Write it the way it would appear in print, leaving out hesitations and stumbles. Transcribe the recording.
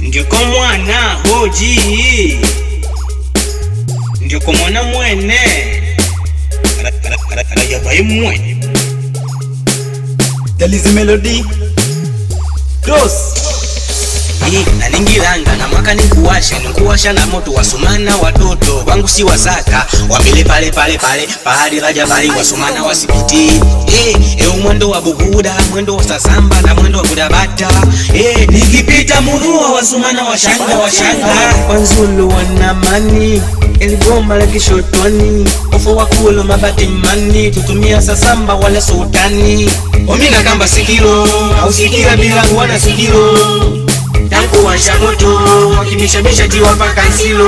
Ndio kwa mwana hoji, ndio kwa mwana mwene arayabaye mwene Dalizi Melody Cross nalingilanga na mwaka nikuwasha na moto wasumana watoto wangu si wasaka wapile pale pahali raja bali wasumana wasipiti mwendo wa bubuda mwendo wa sasamba na mwendo wa budabata nikipita munua wasumana washanga wanzulu wanamani eligoma la kishotoni ofo wakulo mabati mani tutumia sasamba wala sultani omina kamba sikiro au sikira bila wana sikiro tangu washa moto wakimisha jiwa mpaka nsilo.